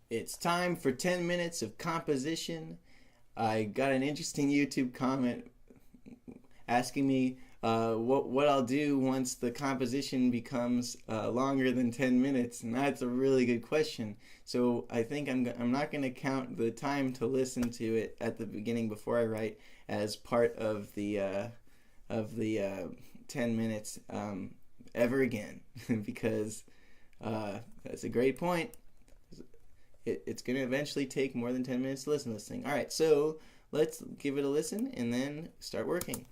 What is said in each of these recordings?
It's time for 10 minutes of composition. I got an interesting YouTube comment asking me what I'll do once the composition becomes longer than 10 minutes, and that's a really good question. So I think I'm not going to count the time to listen to it at the beginning before I write as part of the 10 minutes ever again because that's a great point. It's going to eventually take more than 10 minutes to listen to this thing. All right, so let's give it a listen and then start working.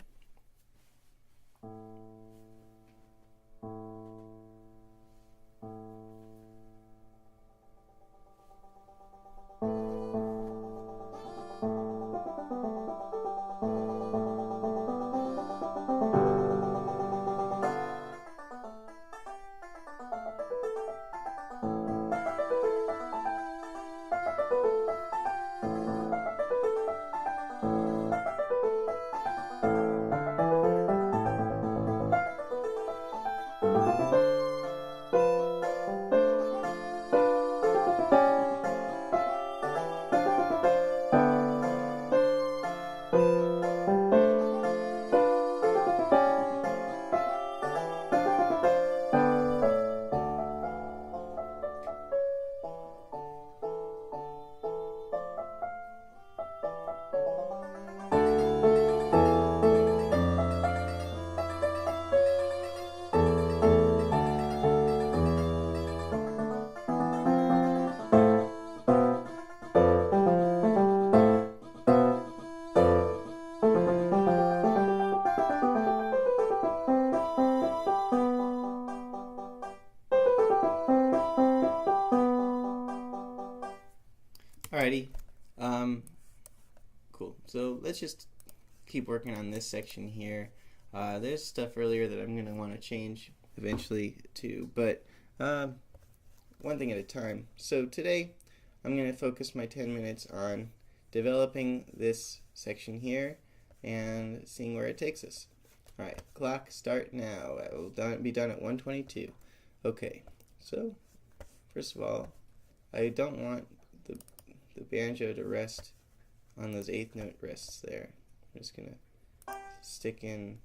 Alrighty, um, cool. So let's just keep working on this section here. There's stuff earlier that I'm going to want to change eventually too, but one thing at a time. So today I'm going to focus my 10 minutes on developing this section here and seeing where it takes us. Alright, clock start now. I will be done at 1:22. Okay, so first of all, I don't want the banjo to rest on those eighth note rests there. I'm just gonna stick in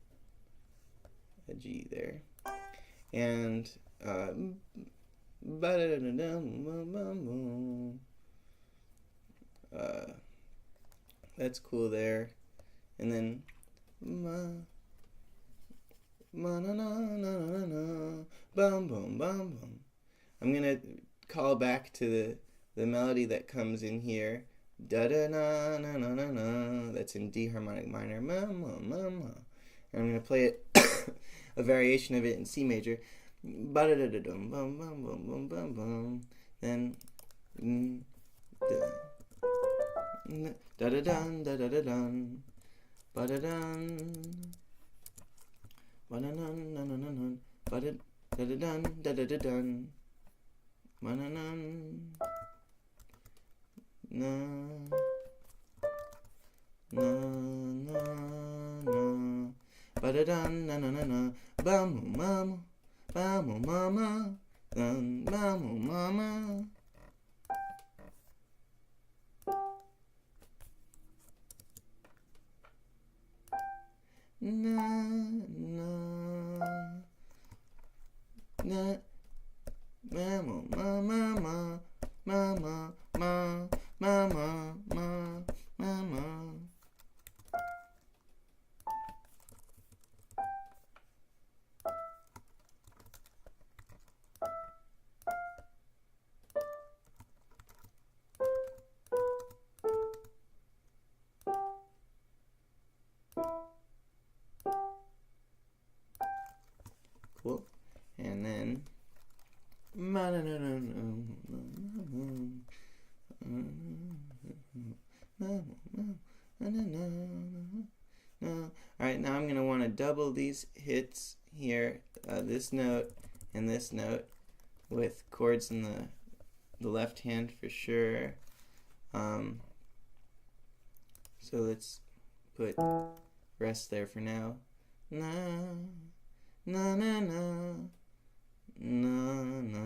a G there, and that's cool there, and then bum bum bum bum. I'm gonna call back to the melody that comes in here, da da na na na na na. That's in D harmonic minor, ma ma ma ma. And I'm gonna play it, a variation of it in C major, ba da da da dum bum bum bum bum bum bum. Then da da dun da da da dun, ba da dun, ba da dun na na na na, ba da da dun da da da dun, ma na na. Na na na na ba da dun na na na na ba mu mama ba mu mama dun ba mu mama. Na na na mama mama mama mama mama mama mama. Cool. And then alright, now I'm going to want to double these hits here, this note and this note, with chords in the left hand for sure. So let's put rest there for now. Na na na na na na.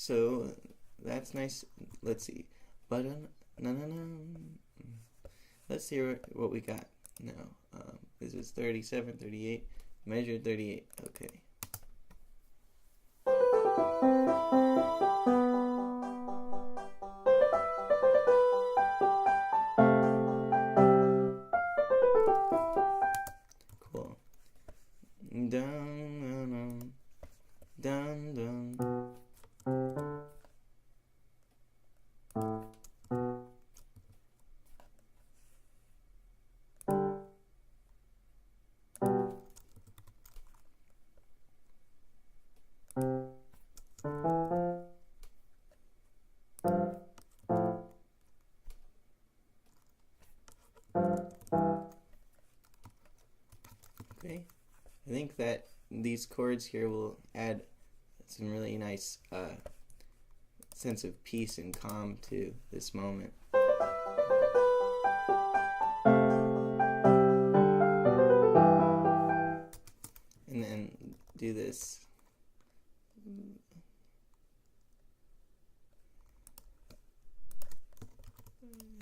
So that's nice. Let's see. Button. No. Let's see what we got now. This is 37, 38. Measured 38. Okay. Cool. Dun, dun, dun, dun. Okay, I think that these chords here will add some really nice sense of peace and calm to this moment. And then do this.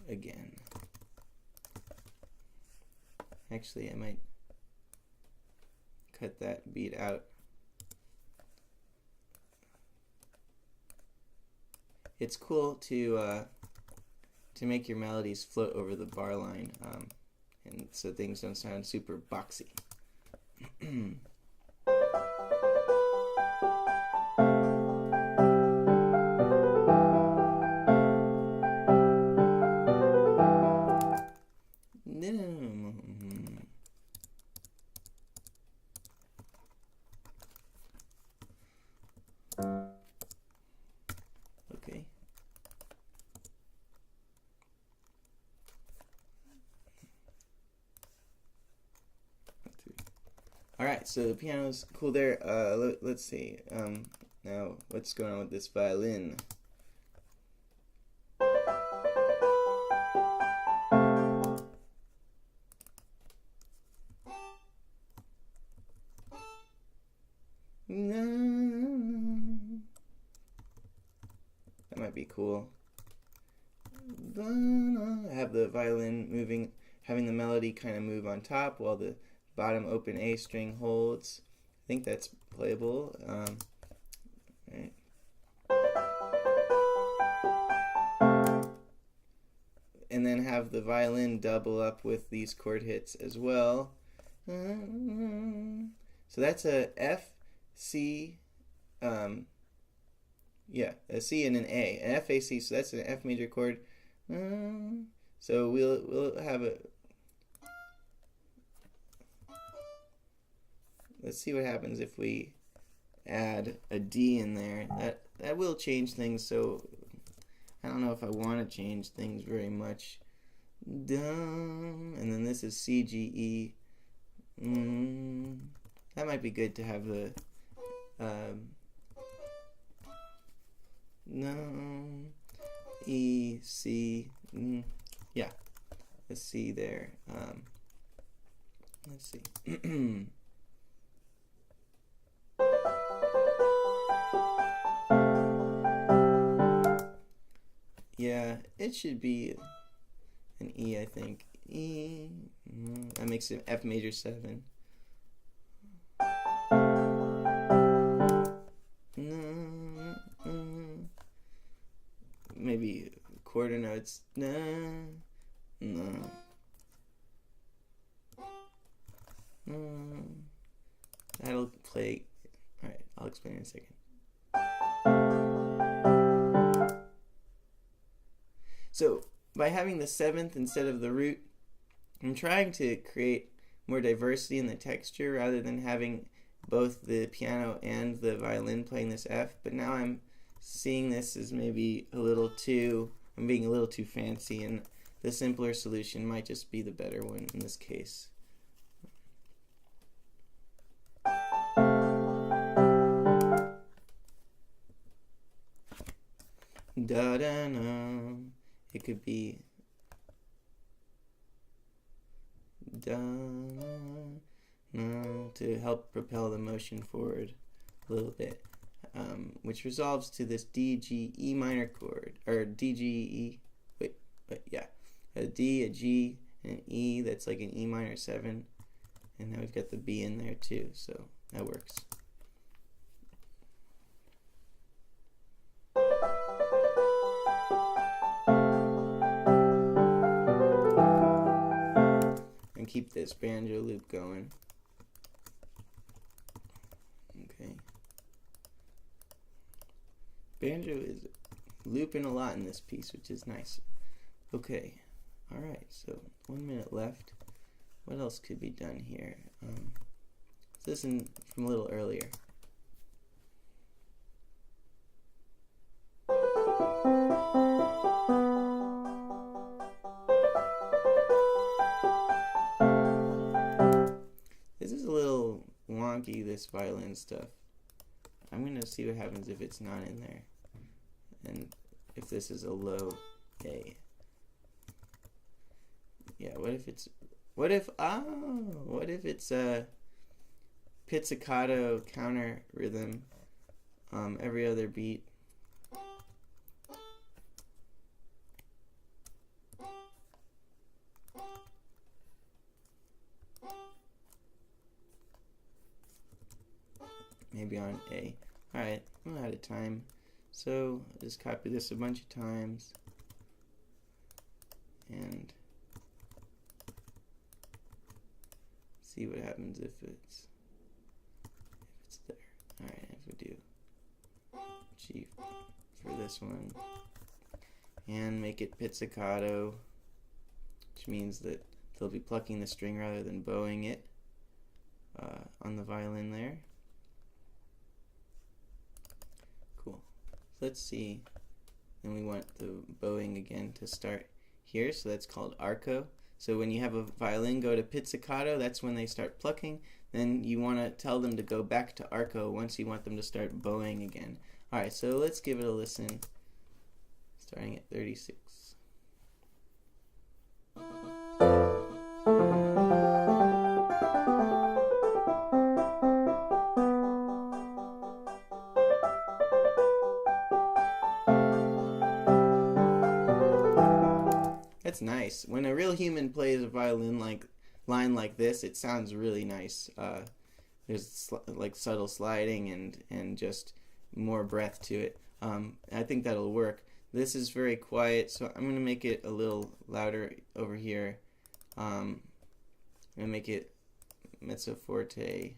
Again. Actually, I might cut that beat out. It's cool to make your melodies float over the bar line, and so things don't sound super boxy. Okay. Alright, so the piano's cool there. Let's see. Now, what's going on with this violin? That might be cool. Have the violin moving, having the melody kind of move on top while the bottom open A string holds. I think that's playable. Right. And then have the violin double up with these chord hits as well. So that's a F, C, yeah, a C and an A, an F, A, C. So that's an F major chord. So we'll have a. Let's see what happens if we add a D in there. That will change things. So I don't know if I want to change things very much. And then this is C, G, E. That might be good to have the no, E, C, yeah, the C there. Let's see. Yeah, it should be an E, I think. E, that makes it F major 7. Maybe quarter notes. No. That'll play. Alright, I'll explain in a second. So, by having the 7th instead of the root, I'm trying to create more diversity in the texture rather than having both the piano and the violin playing this F. But now I'm seeing this as maybe a little too, I'm being a little too fancy, and the simpler solution might just be the better one in this case. Da da no. It could be da no to help propel the motion forward a little bit. which resolves to this D, G, E minor chord, or D, G, E, yeah, a D, a G, and an E that's like an E minor 7, and now we've got the B in there too, so that works. And keep this banjo loop going. Okay. Banjo is looping a lot in this piece, which is nice. Okay. Alright, so 1 minute left. What else could be done here? Let's listen from a little earlier. This is a little wonky, this violin stuff. I'm going to see what happens if it's not in there. And if this is a low A. Yeah, what if it's a pizzicato counter rhythm every other beat? Maybe on A. Alright, I'm out of time. So I'll just copy this a bunch of times and see what happens if it's there. Alright, if we do G for this one and make it pizzicato, which means that they'll be plucking the string rather than bowing it on the violin there. Cool. So let's see. Then we want the bowing again to start here, so that's called arco. So when you have a violin go to pizzicato, that's when they start plucking. Then you want to tell them to go back to arco once you want them to start bowing again. Alright, so let's give it a listen, starting at 36. That's nice. When a real human plays a violin line like this, it sounds really nice. There's like subtle sliding and just more breath to it. I think that'll work. This is very quiet, so I'm going to make it a little louder over here. I'm going to make it mezzo forte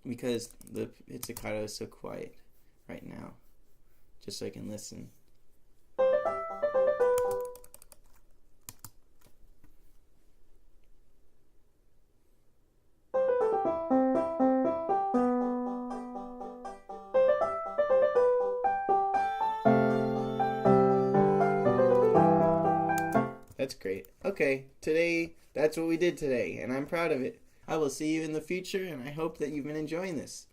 because the pizzicato is so quiet right now, just so I can listen. That's great. Okay, today, that's what we did today, and I'm proud of it. I will see you in the future, and I hope that you've been enjoying this.